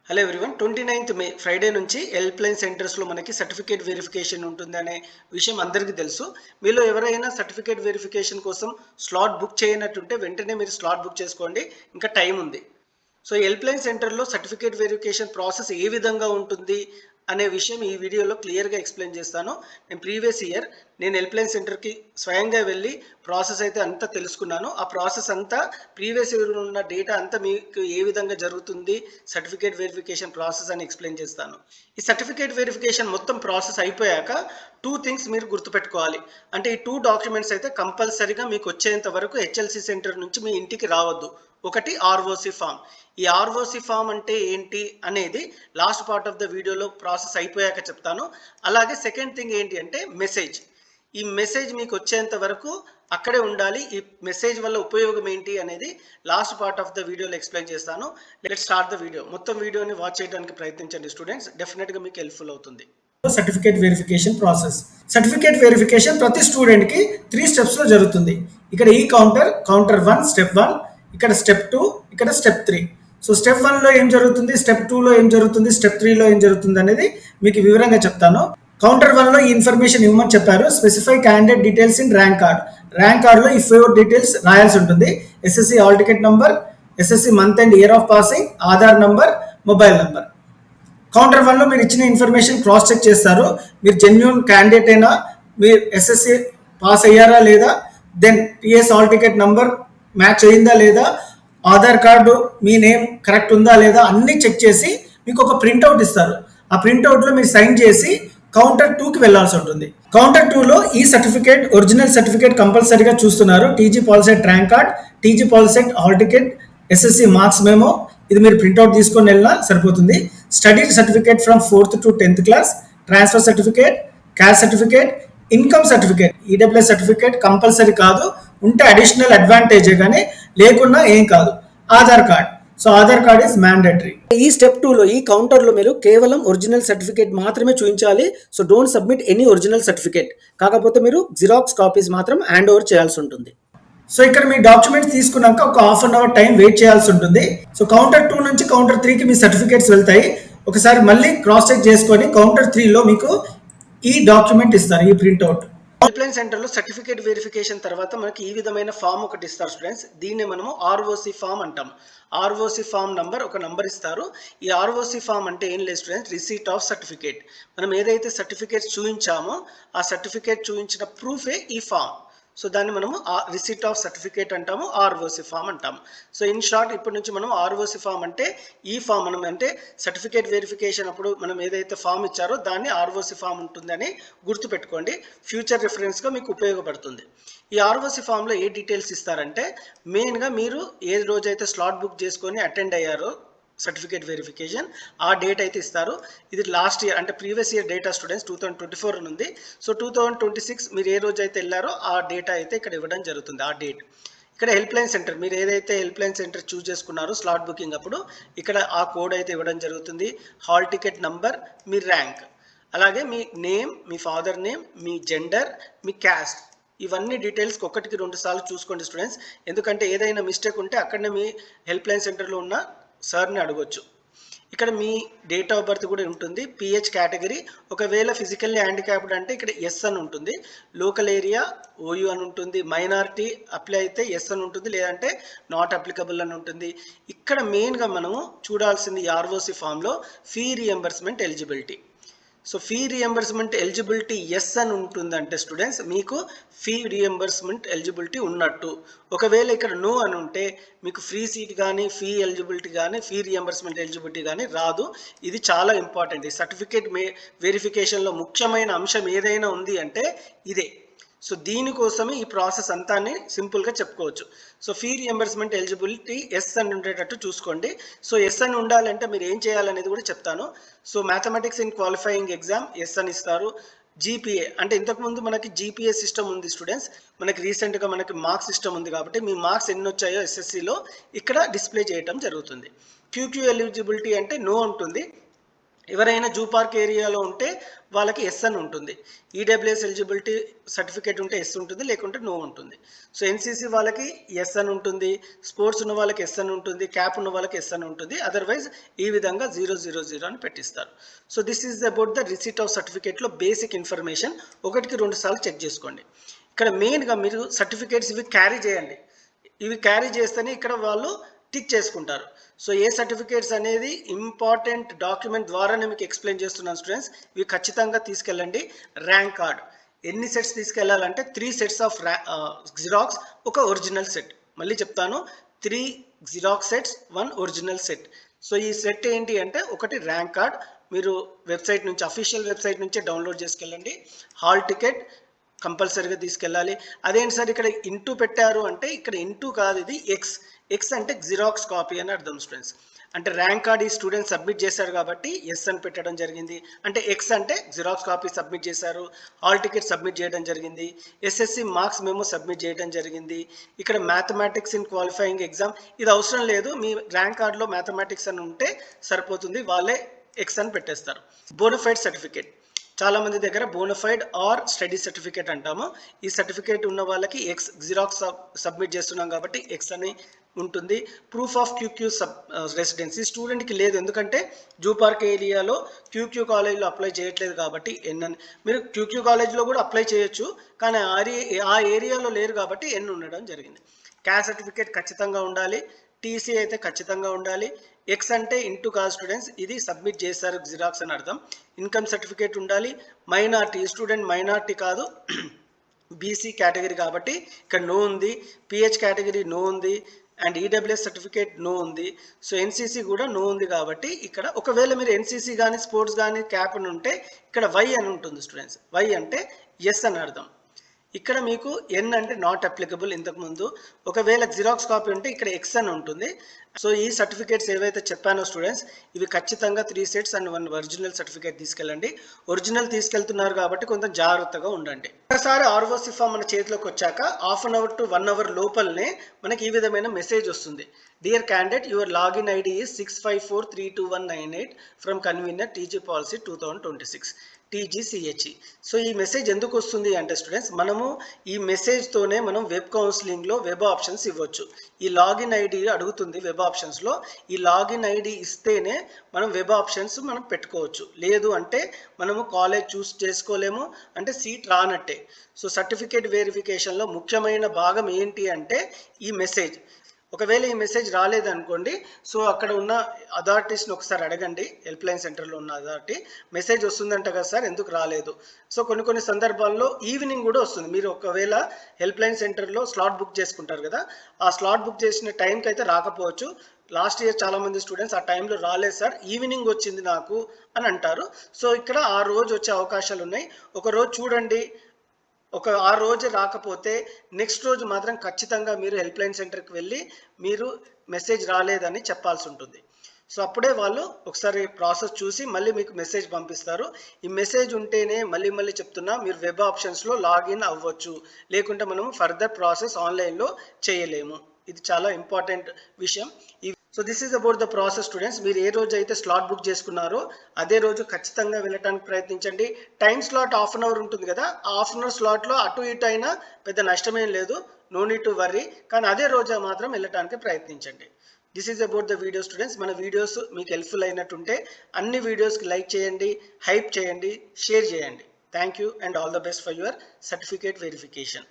Hello everyone 29th మే Friday నుంచి help line సెంటర్స్లో మనకి సర్టిఫికేట్ వెరిఫికేషన్ ఉంటుందనే విషయం అందరికీ తెలుసు. మీలో ఎవరైనా సర్టిఫికేట్ వెరిఫికేషన్ కోసం స్లాట్ బుక్ చేయనట్టుంటే వెంటనే మీరు స్లాట్ బుక్ చేసుకోండి, ఇంకా టైం ఉంది. సో హెల్ప్ లైన్ సెంటర్లో సర్టిఫికేట్ వెరిఫికేషన్ ప్రాసెస్ ఏ విధంగా ఉంటుంది అనే విషయం ఈ వీడియోలో క్లియర్గా ఎక్స్ప్లెయిన్ చేస్తాను. నేను ప్రీవియస్ ఇయర్ హెల్ప్ లైన్ సెంటర్కి స్వయంగా వెళ్ళి ప్రాసెస్ అయితే అంతా తెలుసుకున్నాను. ఆ ప్రాసెస్ అంతా ప్రీవియస్ ఇయర్ ఉన్న డేటా అంతా మీకు ఏ విధంగా జరుగుతుంది సర్టిఫికేట్ వెరిఫికేషన్ ప్రాసెస్ అని ఎక్స్ప్లెయిన్ చేస్తాను. ఈ సర్టిఫికేట్ వెరిఫికేషన్ మొత్తం ప్రాసెస్ అయిపోయాక 2 థింగ్స్ మీరు గుర్తుపెట్టుకోవాలి. అంటే ఈ 2 డాక్యుమెంట్స్ అయితే కంపల్సరీగా మీకు వచ్చేంత వరకు హెచ్ఎల్సి సెంటర్ నుంచి మీ ఇంటికి రావద్దు. ఒకటి ఆర్ఓసి ఫామ్. ఈ ఆర్ఓసి ఫామ్ అంటే ఏంటి అనేది లాస్ట్ పార్ట్ ఆఫ్ ద వీడియోలో ప్రాసెస్ అయిపోయాక చెప్తాను. అలాగే సెకండ్ థింగ్ ఏంటి అంటే మెసేజ్. ఈ మెసేజ్ మీకు వచ్చేంత వరకు అక్కడే ఉండాలి. ఈ మెసేజ్ వల్ల ఉపయోగం ఏంటి అనేది లాస్ట్ పార్ట్ ఆఫ్ ద వీడియోలో ఎక్స్ప్లెయిన్ చేస్తాను. Let start the video. మొత్తం వీడియోని వాచ్ చేయడానికి ప్రయత్నించండి స్టూడెంట్స్, డెఫినెట్గా మీకు హెల్ప్ఫుల్ అవుతుంది. Certificate verification process. Certificate verification ప్రతి స్టూడెంట్ కి 3 స్టెప్స్ లో జరుగుతుంది. ఇక్కడ ఈ కౌంటర్ 1 స్టెప్ 1, ఇక్కడ స్టెప్ 2, ఇక్కడ స్టెప్ 3. సో స్టెప్ 1 లో ఏం జరుగుతుంది, స్టెప్ 2 లో ఏం జరుగుతుంది, స్టెప్ 3 లో ఏం జరుగుతుంది అనేది మీకు వివరంగా చెప్తాను. కౌంటర్ 1 లో ఈ ఇన్ఫర్మేషన్ ఇవ్వమని చెప్పారు. Specify candidate details in rank card. Rank card లో ఈ 4 డీటెయిల్స్ రాయాల్సి ఉంటుంది. SSC hall ticket number, SSC month and year of passing, Aadhaar number, mobile number. Counter 1 లో మీరు ఇచ్చిన ఇన్ఫర్మేషన్ క్రాస్ చెక్ చేస్తారు. మీరు జెన్యూన్ క్యాండిడేట్ అయినా, మీరు ఎస్ఎస్సి పాస్ అయ్యారా లేదా, then TS hall ticket number match అయిందా లేదా, ఆధార్ కార్డు మీ నేమ్ కరెక్ట్ ఉందా లేదా అన్ని చెక్ చేసి మీకు ఒక ప్రింట్అవుట్ ఇస్తారు. ఆ ప్రింట్అవుట్లో మీరు సైన్ చేసి కౌంటర్ 2కి వెళ్లాల్సి ఉంటుంది. కౌంటర్ 2లో ఈ సర్టిఫికేట్, ఒరిజినల్ సర్టిఫికేట్ కంపల్సరీగా చూస్తున్నారు. TG POLYCET rank card, TG POLYCET hall ticket, SSC marks memo, ఇది మీరు ప్రింట్అవుట్ తీసుకొని వెళ్ళినా సరిపోతుంది. Study certificate from 4th to 10th class, transfer certificate, caste certificate, income certificate, EWS certificate compulsory కాదు, ఉంటే additional అడ్వాంటేజే కానీ లేకున్నా ఏం కాదు. Aadhaar card, so Aadhaar card is mandatory. ఈ స్టెప్ 2లో ఈ కౌంటర్లో మీరు కేవలం ఒరిజినల్ సర్టిఫికేట్ మాత్రమే చూపించాలి. So don't submit any original certificate. కాకపోతే మీరు జిరాక్స్ కాపీస్ మాత్రం హ్యాండ్ ఓవర్ చేయాల్సి ఉంటుంది. సో ఇక్కడ మీ డాక్యుమెంట్స్ తీసుకున్నాక ఒక half an hour time wait చేయాల్సి ఉంటుంది. సో కౌంటర్ 2 నుంచి కౌంటర్ 3కి మీ సర్టిఫికేట్స్ వెళ్తాయి. ఒకసారి మళ్ళీ క్రాస్ చెక్ చేసుకొని కౌంటర్ 3లో మీకు ఈ డాక్యుమెంట్ ఇస్తారు, ఈ ప్రింట్అవుట్. హెల్ప్ లైన్ సెంటర్లో సర్టిఫికేట్ వెరిఫికేషన్ తర్వాత మనకి ఈ విధమైన ఫామ్ ఒకటి ఇస్తారు స్టూడెంట్స్. దీన్ని మనము ఆర్ఓసి ఫామ్ అంటాం. ఆర్ఓసి ఫామ్ నంబర్, ఒక నంబర్ ఇస్తారు. ఈ ఆర్ఓసి ఫామ్ అంటే ఏం లేదు స్టూడెంట్స్, రిసీట్ ఆఫ్ సర్టిఫికేట్. మనం ఏదైతే సర్టిఫికేట్ చూపించామో ఆ సర్టిఫికేట్ చూపించిన ప్రూఫే ఈ ఫామ్. సో దాన్ని మనము రిసీట్ ఆఫ్ సర్టిఫికేట్ అంటాము, ఆర్ఓసి ఫామ్ అంటాము. సో ఇన్ షార్ట్ ఇప్పటి నుంచి మనం ఆర్ఓసి ఫామ్ అంటే ఈ ఫామ్, మనం అంటే సర్టిఫికేట్ వెరిఫికేషన్ అప్పుడు మనం ఏదైతే ఫామ్ ఇచ్చారో దాన్ని ఆర్ఓసి ఫామ్ ఉంటుందని గుర్తుపెట్టుకోండి. ఫ్యూచర్ రిఫరెన్స్గా మీకు ఉపయోగపడుతుంది. ఈ ఆర్ఓసి ఫామ్లో ఏ డీటెయిల్స్ ఇస్తారంటే, మెయిన్గా మీరు ఏ రోజైతే స్లాట్ బుక్ చేసుకొని అటెండ్ అయ్యారో సర్టిఫికేట్ వెరిఫికేషన్, ఆ డేట్ అయితే ఇస్తారు. ఇది లాస్ట్ ఇయర్ అంటే ప్రీవియస్ ఇయర్ డేటా స్టూడెంట్స్ 2024 ఉంది. సో 2026 మీరు ఏ రోజు అయితే వెళ్ళారో ఆ డేటా అయితే ఇక్కడ ఇవ్వడం జరుగుతుంది, ఆ డేట్. ఇక్కడ హెల్ప్ లైన్ సెంటర్, మీరు ఏదైతే హెల్ప్ లైన్ సెంటర్ చూస్ చేసుకున్నారో స్లాట్ బుకింగ్ అప్పుడు ఇక్కడ ఆ కోడ్ అయితే ఇవ్వడం జరుగుతుంది. హాల్ టికెట్ నంబర్, మీ ర్యాంక్, అలాగే మీ నేమ్, మీ ఫాదర్ నేమ్, మీ జెండర్, మీ క్యాస్ట్, ఇవన్నీ డీటెయిల్స్కి 1కి 2 సార్లు చూసుకోండి స్టూడెంట్స్. ఎందుకంటే ఏదైనా మిస్టేక్ ఉంటే అక్కడనే మీ హెల్ప్ లైన్ సెంటర్లో ఉన్న సార్ని అడగొచ్చు. ఇక్కడ మీ డేట్ ఆఫ్ బర్త్ కూడా ఉంటుంది, పిహెచ్ కేటగిరీ. ఒకవేళ ఫిజికల్లీ హ్యాండిక్యాప్డ్ అంటే ఇక్కడ ఎస్ అని ఉంటుంది. లోకల్ ఏరియా ఓయూ అని ఉంటుంది. మైనారిటీ అప్లై అయితే ఎస్ అని ఉంటుంది, లేదంటే నాట్ అప్లికబుల్ అని ఉంటుంది. ఇక్కడ మెయిన్గా మనము చూడాల్సింది ఆర్ఓసి ఫామ్లో fee reimbursement eligibility. So fee reimbursement eligibility yes అని ఉంటుందంటే స్టూడెంట్స్ మీకు ఫీ రియంబర్స్మెంట్ ఎలిజిబిలిటీ ఉన్నట్టు. ఒకవేళ ఇక్కడ నో అని ఉంటే మీకు ఫ్రీ సీట్ కానీ, ఫీ ఎలిజిబిలిటీ కానీ, ఫీ రియంబర్స్మెంట్ ఎలిజిబిలిటీ కానీ రాదు. ఇది చాలా ఇంపార్టెంట్. ఈ సర్టిఫికేట్ వెరిఫికేషన్లో ముఖ్యమైన అంశం ఏదైనా ఉంది అంటే ఇదే. సో దీనికోసమే ఈ ప్రాసెస్ అంతాన్ని సింపుల్గా చెప్పుకోవచ్చు. So fee reimbursement eligibility yes అని ఉండేటట్టు చూసుకోండి. సో ఎస్ అని ఉండాలంటే మీరు ఏం చేయాలనేది కూడా చెప్తాను. So mathematics in qualifying exam yes అని ఇస్తారు. జీపీఏ అంటే ఇంతకుముందు మనకి జీపీఏ సిస్టమ్ ఉంది స్టూడెంట్స్, మనకి రీసెంట్గా మనకి మార్క్స్ సిస్టమ్ ఉంది కాబట్టి మీ మార్క్స్ ఎన్ని వచ్చాయో ఎస్ఎస్సిలో ఇక్కడ డిస్ప్లే చేయడం జరుగుతుంది. క్యూక్యూ ఎలిజిబిలిటీ అంటే నో ఉంటుంది. ఎవరైనా జూ పార్క్ ఏరియాలో ఉంటే వాళ్ళకి ఎస్ అని ఉంటుంది. ఈడబ్ల్యూఎస్ ఎలిజిబిలిటీ సర్టిఫికేట్ ఉంటే ఎస్ ఉంటుంది, లేకుంటే నో ఉంటుంది. సో ఎన్సీసీ వాళ్ళకి ఎస్ అని ఉంటుంది, స్పోర్ట్స్ ఉన్న వాళ్ళకి ఎస్ అని ఉంటుంది, క్యాప్ ఉన్న వాళ్ళకి ఎస్ అని ఉంటుంది. అదర్వైజ్ ఈ విధంగా 000 అని పెట్టిస్తారు. So this is about the receipt of సర్టిఫికేట్లో బేసిక్ ఇన్ఫర్మేషన్. 1-2 సార్లు చెక్ చేసుకోండి. ఇక్కడ మెయిన్గా మీరు సర్టిఫికేట్స్ ఇవి క్యారీ చేయండి. ఇవి క్యారీ చేస్తేనే ఇక్కడ వాళ్ళు టిక్ చేసుకుంటారు. సో ఏ సర్టిఫికేట్స్ అనేది ఇంపార్టెంట్ డాక్యుమెంట్ ద్వారానే మీకు ఎక్స్ప్లెయిన్ చేస్తున్నాను స్టూడెంట్స్. ఇవి ఖచ్చితంగా తీసుకెళ్ళండి. ర్యాంక్ కార్డ్ ఎన్ని సెట్స్ తీసుకెళ్ళాలంటే 3 సెట్స్ ఆఫ్ జిరాక్స్, ఒక ఒరిజినల్ సెట్. మళ్ళీ చెప్తాను, 3 xerox sets, 1 original set. So ఈ సెట్ ఏంటి అంటే, ఒకటి ర్యాంక్ కార్డ్ మీరు వెబ్సైట్ నుంచి, అఫీషియల్ వెబ్సైట్ నుంచే డౌన్లోడ్ చేసుకెళ్ళండి. హాల్ టికెట్ కంపల్సరీగా తీసుకెళ్ళాలి. అదేంటి సార్ ఇక్కడ ఇంటూ పెట్టారు అంటే, ఇక్కడ ఇంటూ కాదు, ఇది ఎక్స్ అంటే జిరాక్స్ కాపీ అని అర్థం స్టూడెంట్స్. అంటే ర్యాంక్ కార్డ్ ఈ స్టూడెంట్ సబ్మిట్ చేశారు కాబట్టి ఎస్ అని పెట్టడం జరిగింది. అంటే ఎక్స్ అంటే జిరాక్స్ కాపీ సబ్మిట్ చేశారు, హాల్ టికెట్ సబ్మిట్ చేయడం జరిగింది, ఎస్ఎస్సి మార్క్స్ మెమో సబ్మిట్ చేయడం జరిగింది. ఇక్కడ మ్యాథమెటిక్స్ ఇన్ క్వాలిఫైయింగ్ ఎగ్జామ్ ఇది అవసరం లేదు, మీ ర్యాంక్ కార్డులో మ్యాథమెటిక్స్ అని ఉంటే సరిపోతుంది, వాళ్ళే ఎక్స్ అని పెట్టేస్తారు. బోనఫైడ్ సర్టిఫికేట్, చాలా మంది దగ్గర బోనఫైడ్ ఆర్ స్టడీ సర్టిఫికేట్ అంటాము. ఈ సర్టిఫికేట్ ఉన్న వాళ్ళకి ఎక్స్ జిరాక్స్ సబ్మిట్ చేస్తున్నాం కాబట్టి ఎక్స్ అని ఉంటుంది. ప్రూఫ్ ఆఫ్ క్యూక్యూ రెసిడెన్సీ స్టూడెంట్కి లేదు, ఎందుకంటే జూ పార్క్ ఏరియాలో క్యూక్యూ కాలేజ్లో అప్లై చేయట్లేదు కాబట్టి ఎన్ అని. మీరు క్యూక్యూ కాలేజ్లో కూడా అప్లై చేయొచ్చు, కానీ ఆ ఏరియాలో లేరు కాబట్టి ఎన్ ఉండడం జరిగింది. క్యాస్ట్ సర్టిఫికేట్ ఖచ్చితంగా ఉండాలి, టీసీ అయితే ఖచ్చితంగా ఉండాలి. ఎక్స్ అంటే ఇంటూ కాదు స్టూడెంట్స్, ఇది సబ్మిట్ చేశారు జిరాక్స్ అని అర్థం. ఇన్కమ్ సర్టిఫికేట్ ఉండాలి. మైనార్టీ స్టూడెంట్ మైనార్టీ కాదు, బీసీ కేటగిరీ కాబట్టి ఇక్కడ నో ఉంది. పిహెచ్ కేటగిరీ నో ఉంది, అండ్ ఈడబ్ల్యూఎస్ సర్టిఫికేట్ నో ఉంది. సో ఎన్సీసీ కూడా నో ఉంది కాబట్టి ఇక్కడ ఒకవేళ మీరు ఎన్సీసీ కానీ స్పోర్ట్స్ కానీ క్యాప్ అని ఉంటే ఇక్కడ వై అని ఉంటుంది స్టూడెంట్స్. వై అంటే ఎస్ అని అర్థం. ఇక్కడ మీకు ఎన్ అంటే నాట్ అప్లికబుల్ ఇంతకుముందు. ఒకవేళ జిరాక్స్ కాపీ ఉంటే ఇక్కడ ఎక్స్ అని ఉంటుంది. సో ఈ సర్టిఫికేట్స్ ఏవైతే చెప్పానో స్టూడెంట్స్, ఇవి ఖచ్చితంగా 3 సెట్స్ అండ్ 1 ఒరిజినల్ సర్టిఫికేట్ తీసుకెళ్ళండి. ఒరిజినల్ తీసుకెళ్తున్నారు కాబట్టి కొంచెం జాగ్రత్తగా ఉండండి. ఒకసారి ఆర్ఓసి ఫామ్ మన చేతిలోకి వచ్చాక half an hour to 1 hour లోపలనే మనకి ఈ విధమైన మెసేజ్ వస్తుంది. Dear candidate, your login ID is 654321998 from convenor TG policy 2026 TGCHE. So ఈ మెసేజ్ ఎందుకు వస్తుంది అంటే స్టూడెంట్స్, మనము ఈ మెసేజ్తోనే మనం వెబ్ కౌన్సిలింగ్లో వెబ్ ఆప్షన్స్ ఇవ్వచ్చు. ఈ లాగిన్ ఐడి అడుగుతుంది వెబ్ ఆప్షన్స్లో. ఈ లాగిన్ ఐడి ఇస్తేనే మనం వెబ్ ఆప్షన్స్ మనం పెట్టుకోవచ్చు. లేదు అంటే మనము కాలేజ్ చూస్ చేసుకోలేము, అంటే సీట్ రానట్టే. సో సర్టిఫికేట్ వెరిఫికేషన్లో ముఖ్యమైన భాగం ఏంటి అంటే ఈ మెసేజ్. ఒకవేళ ఈ మెసేజ్ రాలేదనుకోండి, సో అక్కడ ఉన్న అథారిటీస్ని ఒకసారి అడగండి, హెల్ప్ లైన్ సెంటర్లో ఉన్న అథారిటీ. మెసేజ్ వస్తుందంట కదా సార్, ఎందుకు రాలేదు? సో కొన్ని సందర్భాల్లో ఈవినింగ్ కూడా వస్తుంది. మీరు ఒకవేళ హెల్ప్ లైన్ సెంటర్లో స్లాట్ బుక్ చేసుకుంటారు కదా, ఆ స్లాట్ బుక్ చేసిన టైంకి అయితే రాకపోవచ్చు. లాస్ట్ ఇయర్ చాలామంది స్టూడెంట్స్ ఆ టైంలో రాలేదు సార్, ఈవినింగ్ వచ్చింది నాకు అని అంటారు. సో ఇక్కడ ఆ రోజు వచ్చే అవకాశాలు ఉన్నాయి. ఒక రోజు చూడండి, ఆ రోజు రాకపోతే నెక్స్ట్ రోజు మాత్రం ఖచ్చితంగా మీరు హెల్ప్ లైన్ సెంటర్కి వెళ్ళి మీరు మెసేజ్ రాలేదని చెప్పాల్సి ఉంటుంది. సో అప్పుడే వాళ్ళు ఒకసారి ప్రాసెస్ చూసి మళ్ళీ మీకు మెసేజ్ పంపిస్తారు. ఈ మెసేజ్ ఉంటేనే మళ్ళీ చెప్తున్నా, మీరు వెబ్ ఆప్షన్స్లో లాగిన్ అవ్వచ్చు, లేకుంటే మనము ఫర్దర్ ప్రాసెస్ ఆన్లైన్లో చేయలేము. ఇది చాలా ఇంపార్టెంట్ విషయం. So this is about the process students. మీరు ఏ రోజు అయితే స్లాట్ బుక్ చేసుకున్నారో అదే రోజు ఖచ్చితంగా వెళ్ళటానికి ప్రయత్నించండి. Time slot half an hour ఉంటుంది కదా, ఆ హాఫ్ అన్ అవర్ స్లాట్లో అటు ఇటు అయినా పెద్ద నష్టమేం లేదు, నో నీడ్ టు వర్రీ. కానీ అదే రోజు మాత్రం వెళ్ళటానికి ప్రయత్నించండి. This is about the video students. మన వీడియోస్ మీకు హెల్ప్ఫుల్ అయినట్టుంటే అన్ని వీడియోస్కి లైక్ చేయండి, హైప్ చేయండి, షేర్ చేయండి. Thank you and all the best for your certificate verification.